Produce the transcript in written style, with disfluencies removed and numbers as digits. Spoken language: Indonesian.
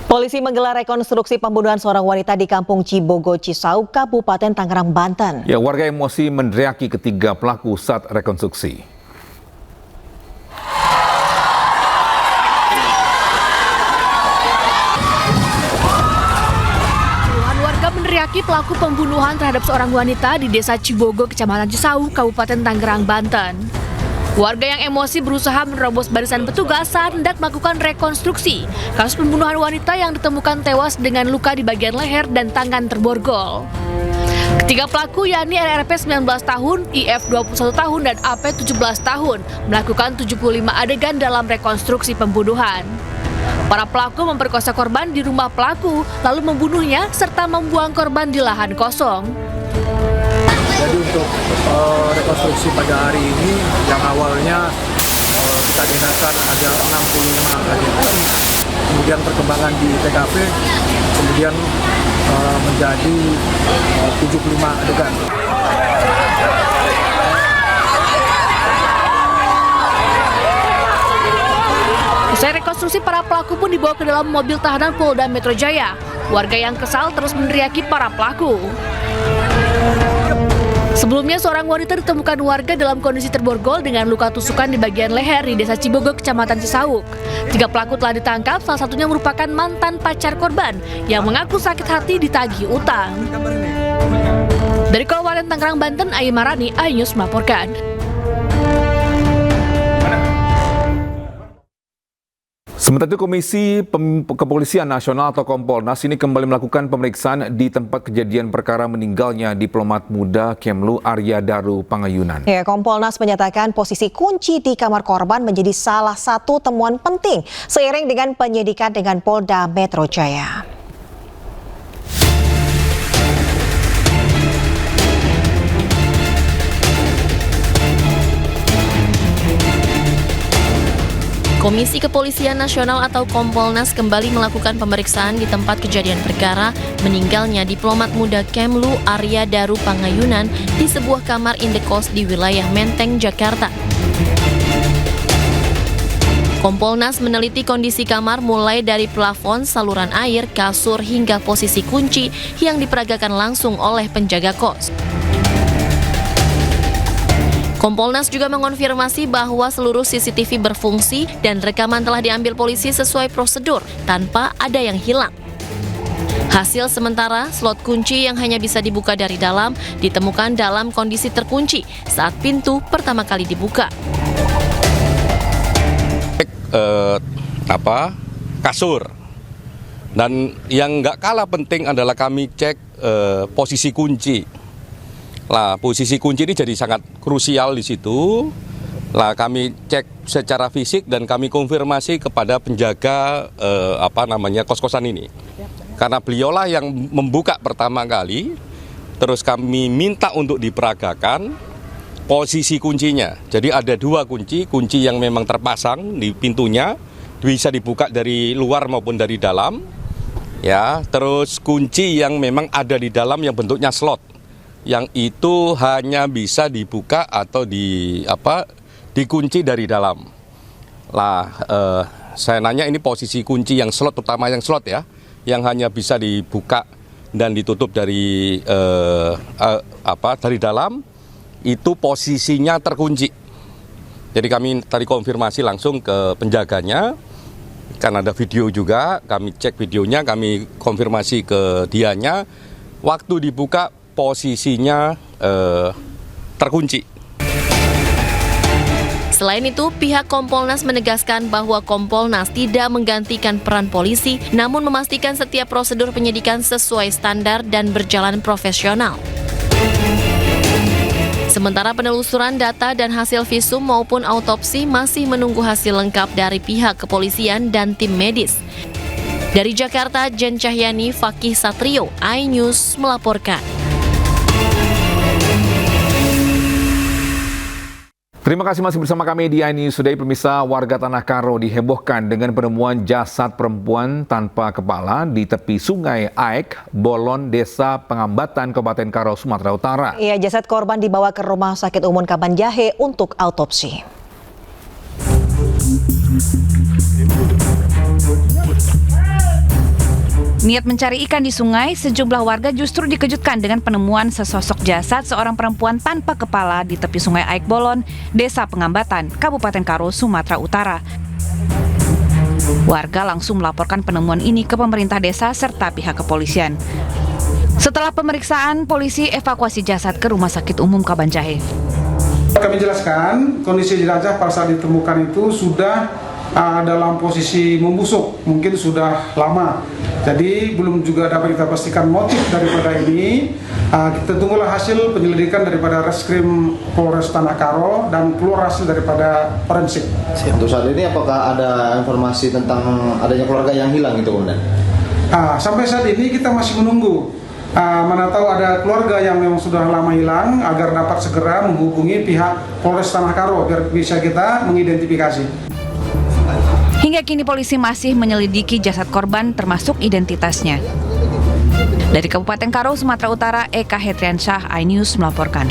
Polisi menggelar rekonstruksi pembunuhan seorang wanita di Kampung Cibogo, Cisauk, Kabupaten Tangerang, Banten. Ya, warga emosi meneriaki ketiga pelaku saat rekonstruksi. Puluhan warga meneriaki pelaku pembunuhan terhadap seorang wanita di Desa Cibogo, Kecamatan Cisauk, Kabupaten Tangerang, Banten. Warga yang emosi berusaha menerobos barisan petugas saat hendak melakukan rekonstruksi kasus pembunuhan wanita yang ditemukan tewas dengan luka di bagian leher dan tangan terborgol. Ketiga pelaku yakni RRP 19 tahun, IF 21 tahun, dan AP 17 tahun melakukan 75 adegan dalam rekonstruksi pembunuhan. Para pelaku memperkosa korban di rumah pelaku, lalu membunuhnya serta membuang korban di lahan kosong. Jadi untuk rekonstruksi pada hari ini yang awalnya kita dengarkan ada 65 adegan, kemudian perkembangan di TKP kemudian menjadi 75 adegan. Usai rekonstruksi, para pelaku pun dibawa ke dalam mobil tahanan Polda Metro Jaya. Warga yang kesal terus meneriaki para pelaku. Sebelumnya, seorang wanita ditemukan warga dalam kondisi terborgol dengan luka tusukan di bagian leher di Desa Cibogo, Kecamatan Cisauk. Tiga pelaku telah ditangkap, salah satunya merupakan mantan pacar korban yang mengaku sakit hati ditagih utang. Dari Kabupaten Tangerang, Banten, Ayu Marani, iNews melaporkan. Sementara itu, Komisi Kepolisian Nasional atau Kompolnas ini kembali melakukan pemeriksaan di tempat kejadian perkara meninggalnya diplomat muda Kemlu Arya Daru Pangayunan. Ya, Kompolnas menyatakan posisi kunci di kamar korban menjadi salah satu temuan penting seiring dengan penyidikan dengan Polda Metro Jaya. Komisi Kepolisian Nasional atau Kompolnas kembali melakukan pemeriksaan di tempat kejadian perkara meninggalnya diplomat muda Kemlu Arya Daru Pangayunan di sebuah kamar indekos di wilayah Menteng, Jakarta. Kompolnas meneliti kondisi kamar mulai dari plafon, saluran air, kasur hingga posisi kunci yang diperagakan langsung oleh penjaga kos. Kompolnas juga mengonfirmasi bahwa seluruh CCTV berfungsi dan rekaman telah diambil polisi sesuai prosedur tanpa ada yang hilang. Hasil sementara, slot kunci yang hanya bisa dibuka dari dalam ditemukan dalam kondisi terkunci saat pintu pertama kali dibuka. Kasur. Dan yang nggak kalah penting adalah kami cek posisi kunci. Lah, posisi kunci ini jadi sangat krusial di situ. Lah, kami cek secara fisik dan kami konfirmasi kepada penjaga kos-kosan ini. Karena beliaulah yang membuka pertama kali, terus kami minta untuk diperagakan posisi kuncinya. Jadi ada dua kunci yang memang terpasang di pintunya, bisa dibuka dari luar maupun dari dalam. Ya, terus kunci yang memang ada di dalam yang bentuknya slot, yang itu hanya bisa dibuka atau dikunci dari dalam. Lah, saya nanya ini posisi kunci yang slot, terutama yang slot ya, yang hanya bisa dibuka dan ditutup dari dalam, itu posisinya terkunci. Jadi kami tadi konfirmasi langsung ke penjaganya, kan ada video juga, kami cek videonya, kami konfirmasi ke dianya, waktu dibuka posisinya terkunci. Selain itu, pihak Kompolnas menegaskan bahwa Kompolnas tidak menggantikan peran polisi, namun memastikan setiap prosedur penyidikan sesuai standar dan berjalan profesional. Sementara penelusuran data dan hasil visum maupun autopsi masih menunggu hasil lengkap dari pihak kepolisian dan tim medis. Dari Jakarta, Jen Cahyani, Fakih Satrio, iNews melaporkan. Terima kasih masih bersama kami di iNews Today. Pemirsa, warga Tanah Karo dihebohkan dengan penemuan jasad perempuan tanpa kepala di tepi sungai Aek, Bolon, Desa Pengambatan, Kabupaten Karo, Sumatera Utara. Iya, jasad korban dibawa ke Rumah Sakit Umum Kabanjahe untuk autopsi. Niat mencari ikan di sungai, sejumlah warga justru dikejutkan dengan penemuan sesosok jasad seorang perempuan tanpa kepala di tepi sungai Aik Bolon, Desa Pengambatan, Kabupaten Karo, Sumatera Utara. Warga langsung melaporkan penemuan ini ke pemerintah desa serta pihak kepolisian. Setelah pemeriksaan, polisi evakuasi jasad ke Rumah Sakit Umum Kabanjahe. Kami jelaskan kondisi jenazah pada saat ditemukan itu sudah dalam posisi membusuk, mungkin sudah lama. Jadi belum juga dapat kita pastikan motif daripada ini. Kita tunggulah hasil penyelidikan daripada Reskrim Polres Tanah Karo dan keluar hasil daripada forensik. Untuk saat ini apakah ada informasi tentang adanya keluarga yang hilang itu, Komandan? Sampai saat ini kita masih menunggu. Mana tahu ada keluarga yang memang sudah lama hilang agar dapat segera menghubungi pihak Polres Tanah Karo biar bisa kita mengidentifikasi. Hingga kini polisi masih menyelidiki jasad korban termasuk identitasnya. Dari Kabupaten Karo, Sumatera Utara, Eka Hetriansyah, iNews melaporkan.